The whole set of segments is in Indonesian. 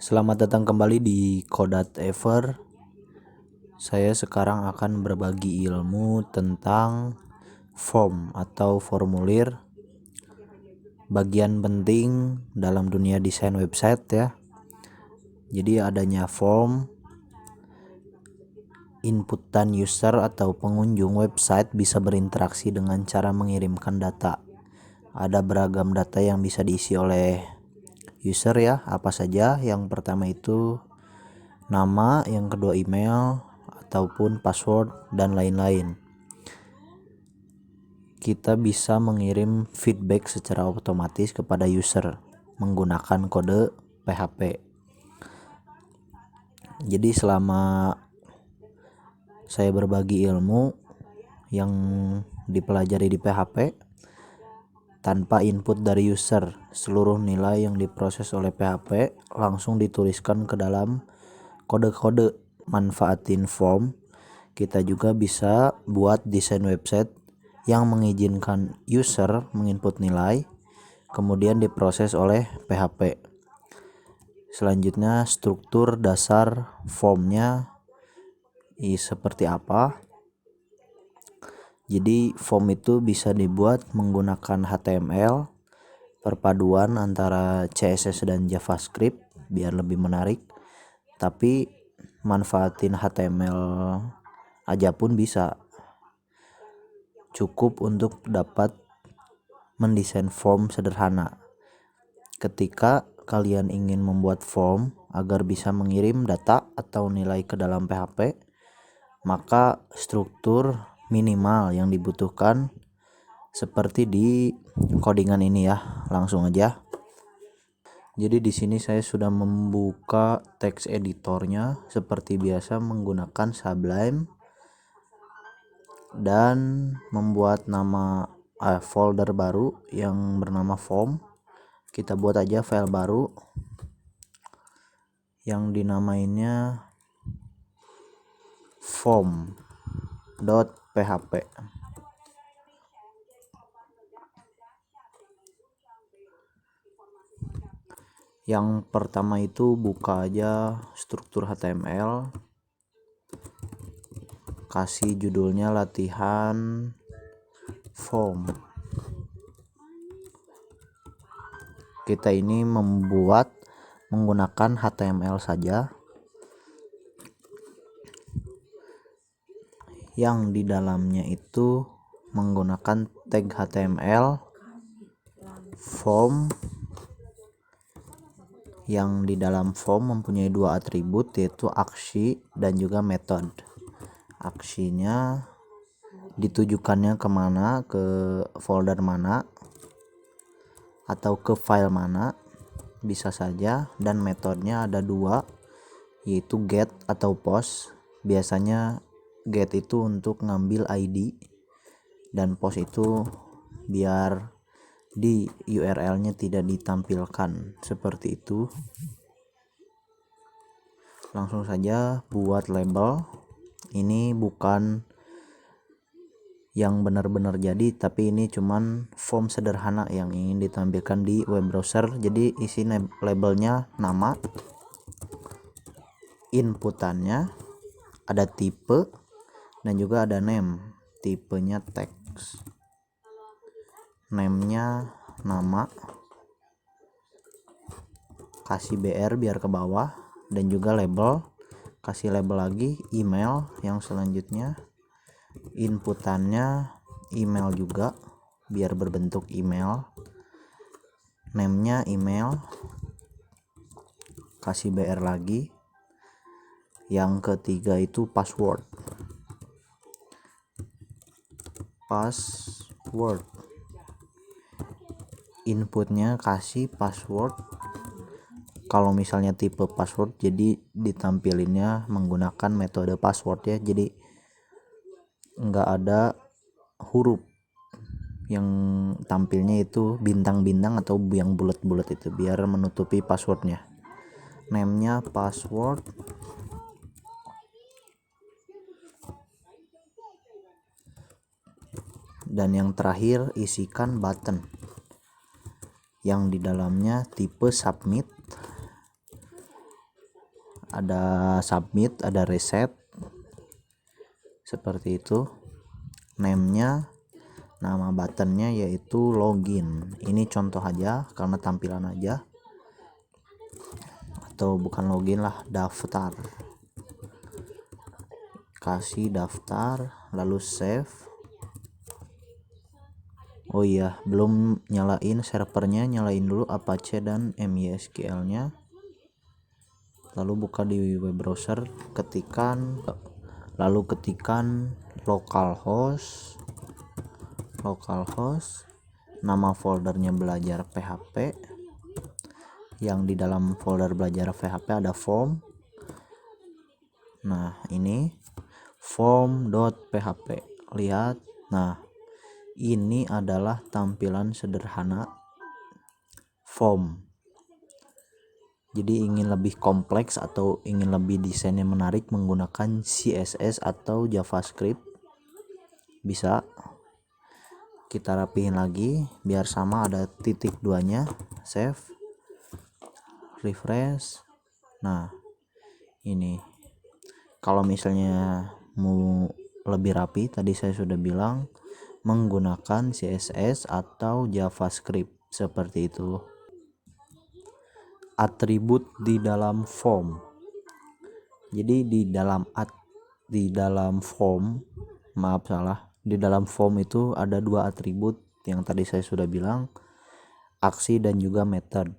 Selamat datang kembali di Kodat Ever. Saya sekarang akan berbagi ilmu tentang form atau formulir, bagian penting dalam dunia desain website ya. Jadi adanya form, inputan user atau pengunjung website bisa berinteraksi dengan cara mengirimkan data. Ada beragam data yang bisa diisi oleh user ya, apa saja. Yang pertama itu nama, yang kedua email ataupun password dan lain-lain. Kita bisa mengirim feedback secara otomatis kepada user menggunakan kode PHP. Jadi selama saya berbagi ilmu yang dipelajari di PHP, tanpa input dari user, seluruh nilai yang diproses oleh PHP langsung dituliskan ke dalam kode-kode. Manfaatin form, kita juga bisa buat desain website yang mengizinkan user menginput nilai, kemudian diproses oleh PHP. Selanjutnya, struktur dasar formnya seperti apa? Jadi form itu bisa dibuat menggunakan HTML, perpaduan antara CSS dan JavaScript biar lebih menarik. Tapi manfaatin HTML aja pun bisa. Cukup untuk dapat mendesain form sederhana. Ketika kalian ingin membuat form agar bisa mengirim data atau nilai ke dalam PHP, maka struktur minimal yang dibutuhkan seperti di codingan ini ya. Langsung aja. Jadi di sini saya sudah membuka text editornya seperti biasa menggunakan Sublime dan membuat nama folder baru yang bernama form. Kita buat aja file baru yang dinamainnya form.php. Yang pertama itu buka aja struktur HTML, kasih judulnya latihan form. Kita ini membuat menggunakan HTML saja, yang di dalamnya itu menggunakan tag HTML form, yang di dalam form mempunyai dua atribut yaitu aksi dan juga metode. Aksinya ditujukannya kemana, ke folder mana atau ke file mana bisa saja, dan metodenya ada dua yaitu get atau post. Biasanya get itu untuk ngambil ID dan post itu biar di URL-nya tidak ditampilkan, seperti itu. Langsung saja buat label. Ini bukan yang benar-benar jadi, tapi ini cuman form sederhana yang ingin ditampilkan di web browser. Jadi isi labelnya nama, inputannya ada tipe dan juga ada name. Tipenya teks, name-nya nama, kasih BR biar ke bawah, dan juga label, kasih label lagi, email yang selanjutnya, inputannya email juga biar berbentuk email, name-nya email, kasih BR lagi. Yang ketiga itu password. Inputnya kasih password. Kalau misalnya tipe password, jadi ditampilinnya menggunakan metode password ya. Jadi nggak ada huruf yang tampilnya itu bintang-bintang atau yang bulat-bulat, itu biar menutupi passwordnya. Name-nya password, dan yang terakhir isikan button yang di dalamnya tipe submit ada submit, ada reset, seperti itu. Name-nya, nama buttonnya yaitu login. Ini contoh aja karena tampilan aja, atau bukan login lah, daftar. Kasih daftar, lalu save. Oh iya, belum nyalain servernya, nyalain dulu Apache dan MySQL nya, lalu buka di web browser, lalu ketikan localhost, nama foldernya belajar PHP, yang di dalam folder belajar PHP ada form. Nah, ini form.php, lihat. Nah, ini adalah tampilan sederhana form. Jadi ingin lebih kompleks atau ingin lebih desainnya menarik menggunakan CSS atau JavaScript, bisa. Kita rapihin lagi biar sama, ada titik 2-nya, save, refresh. Nah, ini kalau misalnya mau lebih rapi, tadi saya sudah bilang menggunakan CSS atau JavaScript, seperti itu. Atribut di dalam form. Jadi di dalam form itu ada dua atribut yang tadi saya sudah bilang, aksi dan juga method.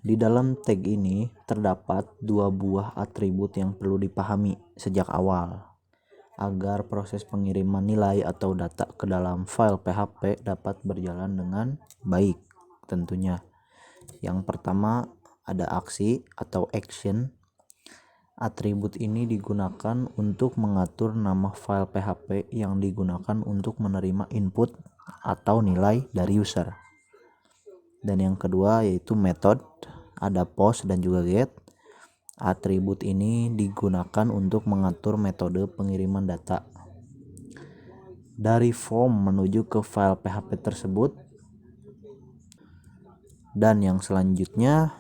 Di dalam tag ini terdapat dua buah atribut yang perlu dipahami sejak awal agar proses pengiriman nilai atau data ke dalam file PHP dapat berjalan dengan baik tentunya. Yang pertama ada aksi atau action. Atribut ini digunakan untuk mengatur nama file PHP yang digunakan untuk menerima input atau nilai dari user. Dan yang kedua yaitu method, ada post dan juga get. Atribut ini digunakan untuk mengatur metode pengiriman data dari form menuju ke file PHP tersebut. Dan yang selanjutnya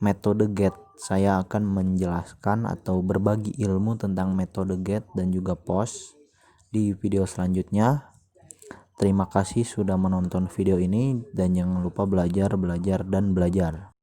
metode get. Saya akan menjelaskan atau berbagi ilmu tentang metode get dan juga post di video selanjutnya. Terima kasih sudah menonton video ini dan jangan lupa belajar.